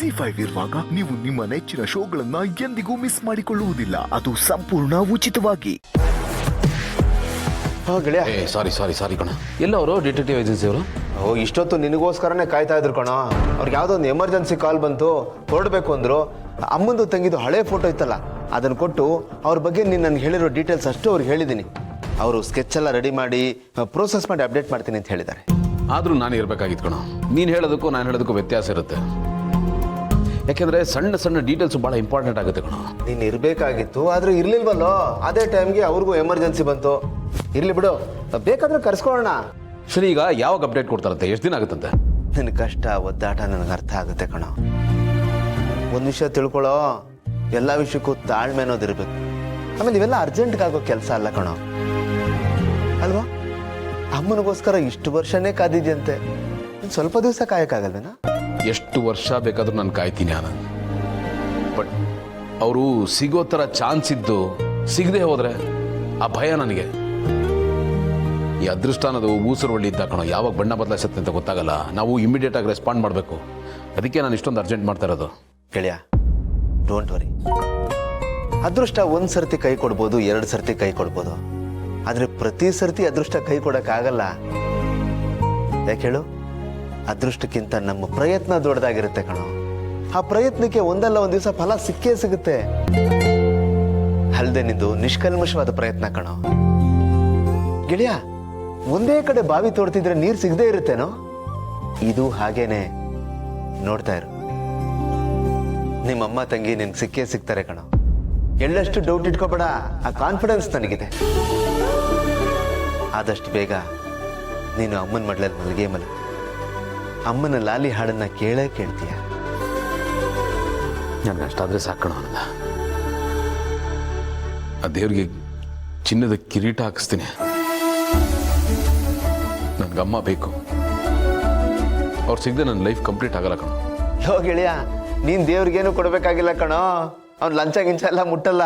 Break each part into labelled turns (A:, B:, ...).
A: ZEE5 ಇರುವಾಗ ನೀವು ನಿಮ್ಮ ನೆಚ್ಚಿನ ಶೋಗಳನ್ನ ಎಂದಿಗೂ ಮಿಸ್ ಮಾಡಿಕೊಳ್ಳುವುದಿಲ್ಲ. ಅದು ಸಂಪೂರ್ಣ ಉಚಿತವಾಗಿ.
B: ಸಾರಿ ಕಣ. ಎಲ್ಲ ಅವರು ಡಿಟೆಕ್ಟಿವ್ ಏಜೆನ್ಸಿ ಅವರು
C: ಇಷ್ಟೊತ್ತು ನಿನಗೋಸ್ಕರನೇ ಕಾಯ್ತಾ ಇದ್ರು ಕಣ. ಅವ್ರಿಗೆ ಯಾವುದೋ ಒಂದು ಎಮರ್ಜೆನ್ಸಿ ಕಾಲ್ ಬಂತು, ಹೊರಡಬೇಕು ಅಂದ್ರು. ಅಮ್ಮಂದು ತಂಗಿದು ಹಳೆ ಫೋಟೋ ಇತ್ತಲ್ಲ, ಅದನ್ನು ಕೊಟ್ಟು ಅವ್ರ ಬಗ್ಗೆ ನೀನು ನನಗೆ ಹೇಳಿರೋ ಡೀಟೇಲ್ಸ್ ಅಷ್ಟು ಅವ್ರಿಗೆ ಹೇಳಿದ್ದೀನಿ. ಅವರು ಸ್ಕೆಚ್ ಎಲ್ಲ ರೆಡಿ ಮಾಡಿ ಪ್ರೋಸೆಸ್ ಮಾಡಿ ಅಪ್ಡೇಟ್ ಮಾಡ್ತೀನಿ ಅಂತ ಹೇಳಿದ್ದಾರೆ.
B: ಆದರೂ ನಾನು ಇರಬೇಕಾಗಿತ್ತು ಕಣ. ನೀನು ಹೇಳೋದಕ್ಕೂ ನಾನು ಹೇಳೋದಕ್ಕೂ ವ್ಯತ್ಯಾಸ ಇರುತ್ತೆ. ಯಾಕೆಂದರೆ ಸಣ್ಣ ಸಣ್ಣ ಡೀಟೇಲ್ಸು ಭಾಳ ಇಂಪಾರ್ಟೆಂಟ್ ಆಗುತ್ತೆ ಕಣ.
C: ನೀನು ಇರಬೇಕಾಗಿತ್ತು, ಆದರೆ ಇರಲಿಲ್ವಲ್ಲೋ. ಅದೇ ಟೈಮ್ಗೆ ಅವ್ರಿಗೂ ಎಮರ್ಜೆನ್ಸಿ ಬಂತು. ಇರಲಿ ಬಿಡು, ಬೇಕಾದ್ರೆ ಕರ್ಸ್ಕೊಳ್ಳೋಣ.
B: ಸರಿ, ಈಗ ಯಾವಾಗ ಅಪ್ಡೇಟ್ ಕೊಡ್ತಾರಂತೆ? ಎಷ್ಟು ದಿನ ಆಗುತ್ತಂತೆ?
C: ನಿನ್ನ ಕಷ್ಟ ಒದ್ದಾಟ ನನಗೆ ಅರ್ಥ ಆಗುತ್ತೆ ಕಣ. ಒಂದು ವಿಷಯ ತಿಳ್ಕೊಳ್ಳೋ, ಎಲ್ಲ ವಿಷಯಕ್ಕೂ ತಾಳ್ಮೆ ಅನ್ನೋದಿರ್ಬೇಕು. ಆಮೇಲೆ ಇವೆಲ್ಲ ಅರ್ಜೆಂಟ್ಗಾಗೋ ಕೆಲಸ ಅಲ್ಲ ಕಣೋ, ಅಲ್ವಾ? ಅಮ್ಮನಿಗೋಸ್ಕರ ಇಷ್ಟು ವರ್ಷನೇ ಕಾದಿದ್ಯಂತೆ, ಸ್ವಲ್ಪ ದಿವಸ ಕಾಯಕ್ಕಾಗಲ್ವೇನಾ?
B: ಎಷ್ಟು ವರ್ಷ ಬೇಕಾದರೂ ನಾನು ಕಾಯ್ತೀನಿ ಆನಂದ್. ಬಟ್ ಅವರು ಸಿಗೋ ಥರ ಚಾನ್ಸ್ ಇದ್ದು ಸಿಗದೆ ಹೋದರೆ ಆ ಭಯ ನನಗೆ. ಈ ಅದೃಷ್ಟ ಅನ್ನೋದು ಊಸರು ಒಳ್ಳಿ ಇದ್ದ ಕಣೋ. ಯಾವಾಗ ಬಣ್ಣ ಬದಲಾಯಿಸುತ್ತೆ ಅಂತ ಗೊತ್ತಾಗಲ್ಲ. ನಾವು ಇಮಿಡಿಯೇಟಾಗಿ ರೆಸ್ಪಾಂಡ್ ಮಾಡಬೇಕು. ಅದಕ್ಕೆ ನಾನು ಇಷ್ಟೊಂದು ಅರ್ಜೆಂಟ್ ಮಾಡ್ತಾ ಇರೋದು.
C: ಗೆಳೆಯ, ಡೋಂಟ್ ವರಿ. ಅದೃಷ್ಟ ಒಂದು ಸರ್ತಿ ಕೈ ಕೊಡ್ಬೋದು, 2 ಸರ್ತಿ ಕೈ ಕೊಡ್ಬೋದು. ಆದರೆ ಪ್ರತಿ ಸರ್ತಿ ಅದೃಷ್ಟ ಕೈ ಕೊಡೋಕ್ಕಾಗಲ್ಲ. ಯಾಕೆ ಹೇಳು? ಅದೃಷ್ಟಕ್ಕಿಂತ ನಮ್ಮ ಪ್ರಯತ್ನ ದೊಡ್ಡದಾಗಿರುತ್ತೆ ಕಣೋ. ಆ ಪ್ರಯತ್ನಕ್ಕೆ ಒಂದಲ್ಲ ಒಂದು ದಿವಸ ಫಲ ಸಿಕ್ಕೇ ಸಿಗುತ್ತೆ. ಅಲ್ಲದೆ ನಿಂದು ನಿಷ್ಕಲ್ಮಶವಾದ ಪ್ರಯತ್ನ ಕಣೋ. ಗೆಳೆಯ, ಒಂದೇ ಕಡೆ ಬಾವಿ ತೋಡ್ತಿದ್ರೆ ನೀರು ಸಿಗದೆ ಇರುತ್ತೇನೋ? ಇದು ಹಾಗೇನೆ. ನೋಡ್ತಾ ಇರು, ನಿಮ್ಮಮ್ಮ ತಂಗಿ ನಿನ್ಗೆ ಸಿಕ್ಕೇ ಸಿಗ್ತಾರೆ ಕಣೋ. ಎಳ್ಳಷ್ಟು ಡೌಟ್ ಇಟ್ಕೋಬೇಡ, ಆ ಕಾನ್ಫಿಡೆನ್ಸ್ ನನಗಿದೆ. ಆದಷ್ಟು ಬೇಗ ನೀನು ಅಮ್ಮನ ಮಡ್ಲಲ್ಲಿ ಮಲಗೇ ಮಲಗ್ತೀಯ. ಅಮ್ಮನ ಲಾಲಿ ಹಾಡನ್ನ ಕೇಳ್ತೀಯ.
B: ನನಗೆ ಅಷ್ಟಾದರೆ ಸಾಕಣ. ಆ ದೇವ್ರಿಗೆ ಚಿನ್ನದ ಕಿರೀಟ ಹಾಕಿಸ್ತೀನಿ. ನನಗಮ್ಮ ಬೇಕು. ಅವ್ರು ಸಿಗದೆ ನನ್ನ ಲೈಫ್ ಕಂಪ್ಲೀಟ್ ಆಗಲ್ಲ ಕಣೋ.
C: ಲೋ ಗೆಳೆಯ, ನೀನ್ ದೇವ್ರಿಗೇನು ಕೊಡ್ಬೇಕಾಗಿಲ್ಲ ಕಣೋ. ಅವ್ನು ಲಂಚ ಗಿಂಚ ಎಲ್ಲ ಮುಟ್ಟಲ್ಲ.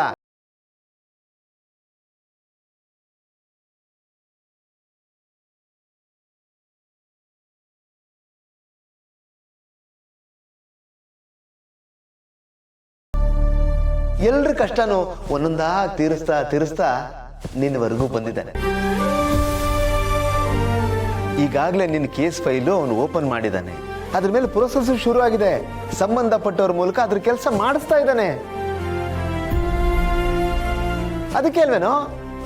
C: ಎಲ್ರ ಕಷ್ಟನೂ ಒಂದೊಂದಾ ತೀರಿಸ್ತಾ ನಿನ್ನವರೆಗೂ ಬಂದಿದ್ದಾನೆ. ಈಗಾಗಲೇ ನಿನ್ನ ಕೇಸ್ ಫೈಲು ಅವನು ಓಪನ್ ಮಾಡಿದ್ದಾನೆ. ಅದ್ರ ಮೇಲೆ ಪ್ರೊಸೆಸ್ ಶುರು ಆಗಿದೆ. ಸಂಬಂಧಪಟ್ಟವ್ರ ಮೂಲಕ ಅದ್ರ ಕೆಲಸ ಮಾಡಿಸ್ತಾ ಇದ್ದಾನೆ. ಅದಕ್ಕೆ ಅಲ್ವೇನೋ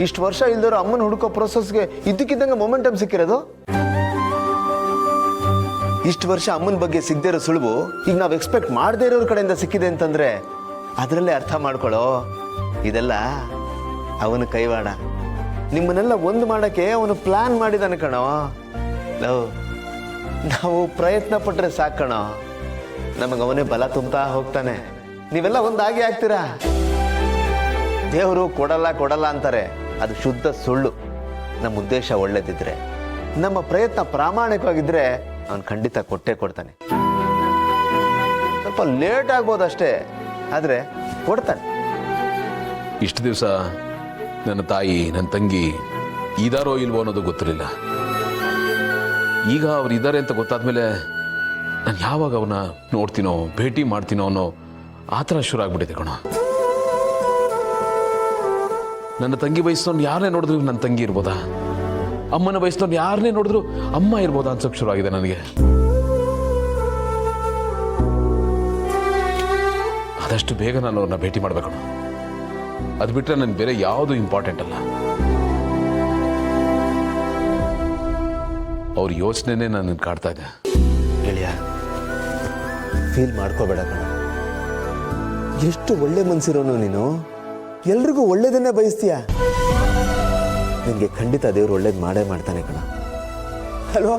C: ಇಷ್ಟು ವರ್ಷ ಇಲ್ದವರು ಅಮ್ಮನ ಹುಡುಕೋ ಪ್ರೊಸೆಸ್ಗೆ ಇದ್ದಕ್ಕಿದ್ದಂಗೆ ಮೊಮೆಂಟಮ್ ಸಿಕ್ಕಿರೋದು. ಇಷ್ಟು ವರ್ಷ ಅಮ್ಮನ ಬಗ್ಗೆ ಸಿಗದೇ ಇರೋ ಸುಳುವು ಈಗ ನಾವು ಎಕ್ಸ್ಪೆಕ್ಟ್ ಮಾಡದೇ ಇರೋರ ಕಡೆಯಿಂದ ಸಿಕ್ಕಿದೆ ಅಂತಂದ್ರೆ ಅದರಲ್ಲೇ ಅರ್ಥ ಮಾಡ್ಕೊಳ್ಳೋ, ಇದೆಲ್ಲ ಅವನ ಕೈವಾಡ. ನಿಮ್ಮನ್ನೆಲ್ಲ ಒಂದು ಮಾಡಕ್ಕೆ ಅವನು ಪ್ಲಾನ್ ಮಾಡಿದಾನೆ ಕಣೋ. ನಾವು ಪ್ರಯತ್ನ ಪಟ್ರೆ ಸಾಕಣೋ, ನಮಗೆ ಅವನೇ ಬಲ ತುಂಬ್ತಾ ಹೋಗ್ತಾನೆ. ನೀವೆಲ್ಲ ಒಂದಾಗಿ ಆಗ್ತೀರಾ. ದೇವರು ಕೊಡಲ್ಲ ಅಂತಾರೆ, ಅದು ಶುದ್ಧ ಸುಳ್ಳು. ನಮ್ಮ ಉದ್ದೇಶ ಒಳ್ಳೇದಿದ್ರೆ, ನಮ್ಮ ಪ್ರಯತ್ನ ಪ್ರಾಮಾಣಿಕವಾಗಿದ್ರೆ ಅವನು ಖಂಡಿತ ಕೊಟ್ಟೇ ಕೊಡ್ತಾನೆ. ಸ್ವಲ್ಪ ಲೇಟ್ ಆಗ್ಬೋದಷ್ಟೇ, ಆದರೆ ಕೊಡ್ತಾನೆ.
B: ಇಷ್ಟು ದಿವಸ ನನ್ನ ತಾಯಿ, ನನ್ನ ತಂಗಿ ಇದಾರೋ ಇಲ್ವೋ ಅನ್ನೋದು ಗೊತ್ತಿರಲಿಲ್ಲ. ಈಗ ಅವ್ರು ಇದ್ದಾರೆ ಅಂತ ಗೊತ್ತಾದ್ಮೇಲೆ ನಾನು ಯಾವಾಗ ಅವನ್ನ ನೋಡ್ತೀನೋ, ಭೇಟಿ ಮಾಡ್ತೀನೋ ಅನ್ನೋ ಆ ಥರ ಶುರು ಆಗ್ಬಿಟ್ಟಿದೆ ಕಣೋ. ನನ್ನ ತಂಗಿ ವಯಸ್ಸನ್ನು ಯಾರನ್ನೇ ನೋಡಿದ್ರು ನನ್ನ ತಂಗಿ ಇರ್ಬೋದಾ, ಅಮ್ಮನ ವಯಸ್ಸನ್ನು ಯಾರನ್ನೇ ನೋಡಿದ್ರು ಅಮ್ಮ ಇರ್ಬೋದಾ ಅನ್ಸೋಕೆ ಶುರು ಆಗಿದೆ ನನಗೆ. ಆದಷ್ಟು ಬೇಗ ನಾನು ಅವ್ರನ್ನ ಭೇಟಿ ಮಾಡ್ಬೇಕು. ಅದು ಬಿಟ್ಟರೆ ನನಗೆ ಬೇರೆ ಯಾವುದು ಇಂಪಾರ್ಟೆಂಟ್ ಅಲ್ಲ. ಅವ್ರ ಯೋಚನೆನೇ ನನ್ನ ಕಾಡ್ತಾ ಇದೆ.
C: ಗೆಳೆಯ, ಫೀಲ್ ಮಾಡ್ಕೋಬೇಡ ಕಣ. ಎಷ್ಟು ಒಳ್ಳೆ ಮನ್ಸಿರೋನು ನೀನು. ಎಲ್ರಿಗೂ ಒಳ್ಳೇದನ್ನೇ ಬಯಸ್ತೀಯ. ನಿನಗೆ ಖಂಡಿತ ದೇವ್ರು ಒಳ್ಳೇದು ಮಾಡೇ ಮಾಡ್ತಾನೆ ಕಣ. ಅಲ್ವಾ?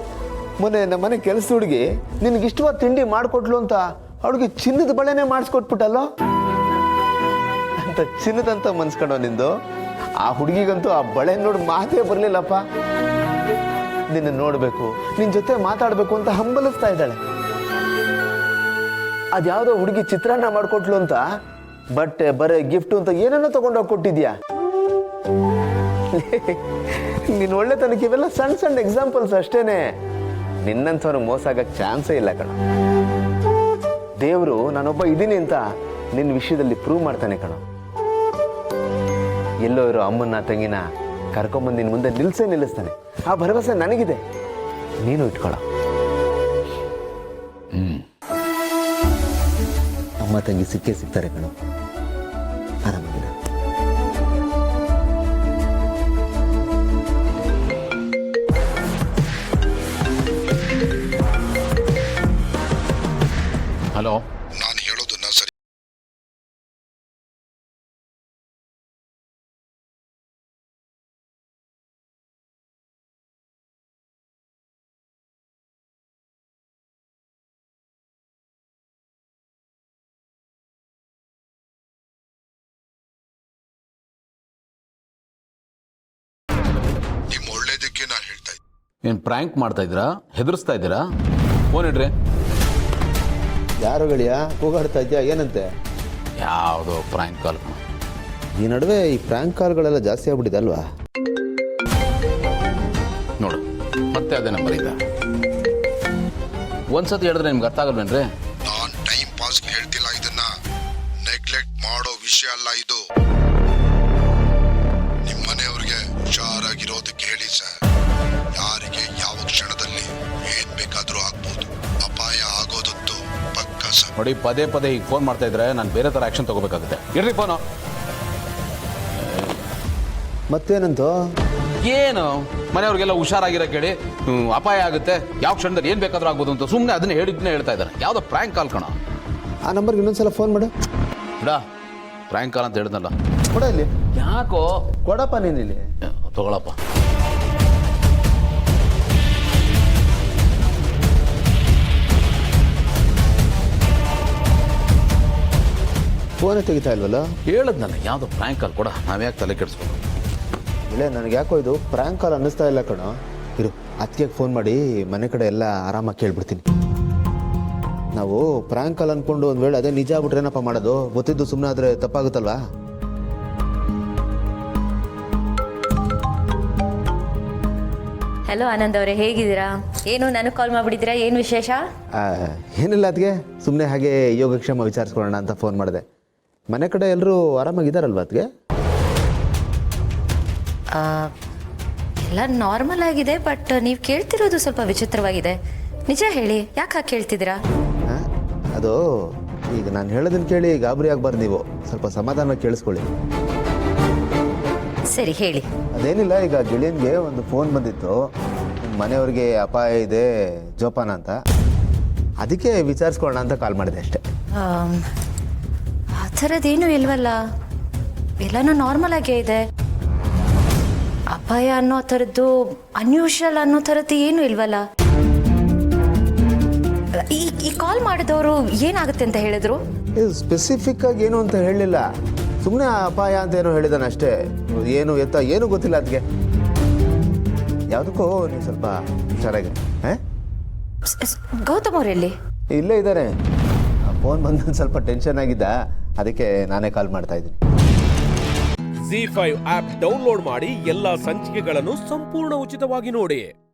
C: ಮೊನ್ನೆ ನಮ್ಮ ಮನೆ ಕೆಲಸ ಹುಡುಗಿ ನಿನಗೆ ಇಷ್ಟವಾದ ತಿಂಡಿ ಮಾಡಿಕೊಟ್ಲು ಅಂತ ಅವಳಿಗೆ ಚಿನ್ನದ ಬಳೆನೇ ಮಾಡಿಸ್ಕೊಟ್ಬಿಟ್ಟಲ್ಲೋ. ಅಂತ ಚಿನ್ನದಂತ ಮನ್ಸ್ಕೊಂಡೋ ನಿಂದು. ಆ ಹುಡುಗಿಗಂತೂ ಆ ಬಳೆ ನೋಡಿ ಮಾತೇ ಬರಲಿಲ್ಲಪ್ಪ. ನಿನ್ನ ನೋಡಬೇಕು, ನಿನ್ನ ಜೊತೆ ಮಾತಾಡಬೇಕು ಅಂತ ಹಂಬಲಿಸ್ತಾ ಇದ್ದಾಳೆ. ಅದ್ಯಾವುದೋ ಹುಡುಗಿ ಚಿತ್ರಾನ್ನ ಮಾಡಿಕೊಟ್ಲು ಅಂತ ಬಟ್ಟೆ ಬರೆ ಗಿಫ್ಟು ಅಂತ ಏನೇನೋ ತಗೊಂಡೋಗಿ ಕೊಟ್ಟಿದ್ಯಾ. ನೀನು ಒಳ್ಳೆತನಕ್ಕೆ ಇವೆಲ್ಲ ಸಣ್ಣ ಸಣ್ಣ ಎಕ್ಸಾಂಪಲ್ಸ್ ಅಷ್ಟೇನೆ. ನಿನ್ನಂಥವ್ರು ಮೋಸ ಆಗಕ್ಕೆ ಚಾನ್ಸೇ ಇಲ್ಲ ಕಣ. ದೇವರು ನಾನೊಬ್ಬ ಇದ್ದೀನಿ ಅಂತ ನಿನ್ನ ವಿಷಯದಲ್ಲಿ ಪ್ರೂವ್ ಮಾಡ್ತಾನೆ ಕಣೋ. ಎಲ್ಲೋ ಇರೋ ಅಮ್ಮನ ತಂಗಿನ ಕರ್ಕೊಂಬಂದು ನಿನ್ನ ಮುಂದೆ ನಿಲ್ಲಿಸ್ತಾನೆ. ಆ ಭರವಸೆ ನನಗಿದೆ, ನೀನು ಇಟ್ಕೊಳ್ಳೋ. ಅಮ್ಮ ತಂಗಿ ಸಿಕ್ಕೇ ಸಿಗ್ತಾರೆ ಕಣೋ. ಆರಾಮಾಗಿರ.
B: ಹಲೋ,
D: ನಾನು ಹೇಳೋದನ್ನ ಸರಿ. ನಿಮ್ಮ ಒಳ್ಳೇದಕ್ಕೆ ನಾನು ಹೇಳ್ತಾ ಇದ್ದೀನಿ.
B: ಏನು ಪ್ರ್ಯಾಂಕ್ ಮಾಡ್ತಾ ಇದ್ದೀರಾ? ಹೆದರ್ಸ್ತಾ ಇದ್ದೀರಾ? ಫೋನ್ ಇಡ್ರಿ.
C: ಯಾರು ಗಳಿಯ ಕೂಗಾಡ್ತಾ ಇದ್ಯಾ? ಏನಂತೆ?
B: ಯಾವುದೋ ಪ್ರ್ಯಾಂಕ್ ಕಾಲ್.
C: ಈ ನಡುವೆ ಈ ಪ್ರ್ಯಾಂಕ್ ಕಾಲ್ಗಳೆಲ್ಲ ಜಾಸ್ತಿ ಆಗ್ಬಿಟ್ಟಿದೆ ಅಲ್ವಾ?
B: ನೋಡು, ಮತ್ತೆ ಅದೇ ನಂಬರ್ ಇದೆ. ಒಂದ್ಸತಿ ಹೇಳಿದ್ರೆ ನಿಮ್ಗೆ ಅರ್ಥ ಆಗಲ್ವೇನ್ರಿ?
D: ನಾನು ಟೈಮ್ ಪಾಸ್ಗೆ ಹೇಳ್ತಿಲ್ಲ, ಇದನ್ನ ನೆಗ್ಲೆಕ್ಟ್ ಮಾಡೋ ವಿಷಯ ಅಲ್ಲ ಇದು. ನಿಮ್ಮ ಮನೆಯವ್ರಿಗೆ ಹುಷಾರಾಗಿರೋದಕ್ಕೆ ಹೇಳಿ ಸರ್. ಯಾರಿಗೆ ಯಾವ ಕ್ಷಣದಲ್ಲಿ ಏನ್ ಬೇಕಾದ್ರೂ ಆಗ್ಬೋದು. ಅಪಾಯ ಆಗೋದತ್ತು ಪಕ್ಕ ಸರ್.
B: ನೋಡಿ, ಪದೇ ಪದೇ ಈಗ ಫೋನ್ ಮಾಡ್ತಾ ಇದ್ರೆ ನಾನು ಬೇರೆ ಥರ ಆ್ಯಕ್ಷನ್ ತಗೋಬೇಕಾಗುತ್ತೆ. ಇಡ್ರಿ ಫೋನು.
C: ಮತ್ತೇನಂತೋ?
B: ಏನು ಮನೆಯವ್ರಿಗೆಲ್ಲ ಹುಷಾರಾಗಿರೋ ಕೇಳಿ ಅಪಾಯ ಆಗುತ್ತೆ, ಯಾವ ಕ್ಷಣದಲ್ಲಿ ಏನು ಬೇಕಾದ್ರೂ ಆಗ್ಬೋದು ಅಂತ ಸುಮ್ಮನೆ ಅದನ್ನ ಹೇಳ್ತಾ ಇದ್ದಾರೆ. ಯಾವುದೋ ಪ್ರ್ಯಾಂಕ್ ಕಾಲ್ ಕಣ.
C: ಆ ನಂಬರ್ಗೆ ಇನ್ನೊಂದ್ಸಲ ಫೋನ್ ಮಾಡು.
B: ಬಿಡ, ಪ್ರ್ಯಾಂಕ್ ಕಾಲ್ ಅಂತ ಹೇಳಿದ್ನಲ್ಲ.
C: ಕೊಡ ಇಲ್ಲಿ.
B: ಯಾಕೋ?
C: ಕೊಡಪ್ಪ ನೀನು ಇಲ್ಲಿ.
B: ತಗೊಳಪ್ಪ.
C: ಫೋನೇ ತೆಗಿತಾ ಇಲ್ವಲ್ಲ?
B: ಹೇಳಿದ್ನಲ್ಲ ಯಾವುದೋ ಪ್ರ್ಯಾಂಕ್ ಕಾಲ್. ಕೊಡ, ನಾವ್ಯಾಕೆ ತಲೆ ಕೆಡಿಸ್ಕೊಂಡು.
C: ಇಲ್ಲ, ನನಗೆ ಯಾಕೋ ಇದು ಪ್ರ್ಯಾಂಕ್ ಕಾಲ್ ಅನ್ನಿಸ್ತಾ ಇಲ್ಲ ಕಣೋ. ಇರು, ಅದಕ್ಕೆ ಫೋನ್ ಮಾಡಿ ಮನೆ ಕಡೆ ಎಲ್ಲ ಆರಾಮಾಗಿ ಕೇಳ್ಬಿಡ್ತೀನಿ. ನಾವು ಪ್ರ್ಯಾಂಕ್ ಕಾಲ್ ಅಂದ್ಕೊಂಡು ಒಂದು ವೇಳೆ ಅದೇ ನಿಜ ಆಗ್ಬಿಟ್ರೇನಪ್ಪ ಮಾಡೋದು? ಗೊತ್ತಿದ್ದು ಸುಮ್ಮನೆ ಆದರೆ ತಪ್ಪಾಗುತ್ತಲ್ವಾ?
E: ಹಲೋ ಆನಂದ್ ಅವರೇ, ಹೇಗಿದ್ದೀರಾ? ಏನು ನನಗೆ ಕಾಲ್ ಮಾಡಿಬಿಟ್ಟಿದ್ದೀರಾ? ಏನು ವಿಶೇಷ?
C: ಏನಿಲ್ಲ, ಅದಕ್ಕೆ ಸುಮ್ಮನೆ ಹಾಗೆ ಯೋಗಕ್ಷೇಮ ವಿಚಾರಿಸ್ಕೊಳ್ಳೋಣ ಅಂತ ಫೋನ್ ಮಾಡಿದೆ. ಮನೆ ಕಡೆ ಎಲ್ಲರೂ ಆರಾಮಾಗಿದ್ದಾರಲ್ವ ಅದಕ್ಕೆ?
E: ಎಲ್ಲ ನಾರ್ಮಲ್ ಆಗಿದೆ, ಬಟ್ ನೀವು ಕೇಳ್ತಿರೋದು ಸ್ವಲ್ಪ ವಿಚಿತ್ರವಾಗಿದೆ. ನಿಜ ಹೇಳಿ, ಯಾಕೆ ಹಾಗೆ ಕೇಳ್ತಿದ್ದೀರಾ?
C: ಅದು ಈಗ ನಾನು ಹೇಳೋದನ್ನ ಕೇಳಿ ಗಾಬರಿ ಆಗಬಾರ್ದು. ನೀವು ಸ್ವಲ್ಪ ಸಮಾಧಾನವಾಗಿ ಕೇಳಿಸ್ಕೊಳ್ಳಿ.
E: ಸರಿ ಹೇಳಿ.
C: ಅದೇನಿಲ್ಲ, ಈಗ ಗೆಳೆಯನ್ಗೆ ಒಂದು ಫೋನ್ ಬಂದಿತ್ತು, ಮನೆಯವ್ರಿಗೆ ಅಪಾಯ ಇದೆ ಜೋಪಾನ ಅಂತ. ಅದಕ್ಕೆ ವಿಚಾರಿಸ್ಕೊಳ್ಳೋಣ ಅಂತ ಕಾಲ್ ಮಾಡಿದೆ ಅಷ್ಟೇ.
E: ಆ ಥರದ್ದೇನು ಇಲ್ವಲ್ಲ, ಎಲ್ಲನೂ ನಾರ್ಮಲ್ ಆಗೇ ಇದೆ. ಅಪಾಯ ಅನ್ನೋ ಥರದ್ದು, ಅನ್ಯೂಶಲ್ ಅನ್ನೋ ಥರದ್ದು ಏನೂ ಇಲ್ವಲ್ಲ. ಈ ಕಾಲ್ ಮಾಡಿದವರು ಏನಾಗುತ್ತೆ ಅಂತ ಹೇಳಿದ್ರು?
C: ಇದು ಸ್ಪೆಸಿಫಿಕ್ ಆಗಿ ಏನು ಅಂತ ಹೇಳಲಿಲ್ಲ, ಸುಮ್ಮನೆ ಅಪಾಯ ಅಂತ ಏನೋ ಹೇಳಿದಾನೆ ಅಷ್ಟೇ. ಏನು ಎತ್ತ ಏನೂ ಗೊತ್ತಿಲ್ಲ ಅದಕ್ಕೆ. ಯಾವುದಕ್ಕೂ ನೀವು ಸ್ವಲ್ಪ ಹುಷಾರಾಗಿ.
E: ಗೌತಮ್ ಅವರೆಲ್ಲಿ?
C: ಇಲ್ಲೇ ಇದ್ದಾರೆ. ಫೋನ್ ಬಂದು ಸ್ವಲ್ಪ ಟೆನ್ಷನ್ ಆಗಿದ್ದ, ಅದಕ್ಕೆ ನಾನೇ ಕಾಲ್ ಮಾಡ್ತಾ ಇದ್ದೀನಿ.
F: ZEE5 ಆಪ್ ಡೌನ್ಲೋಡ್ ಮಾಡಿ ಎಲ್ಲಾ ಸಂಚಿಕೆಗಳನ್ನು ಸಂಪೂರ್ಣ ಉಚಿತವಾಗಿ ನೋಡಿ.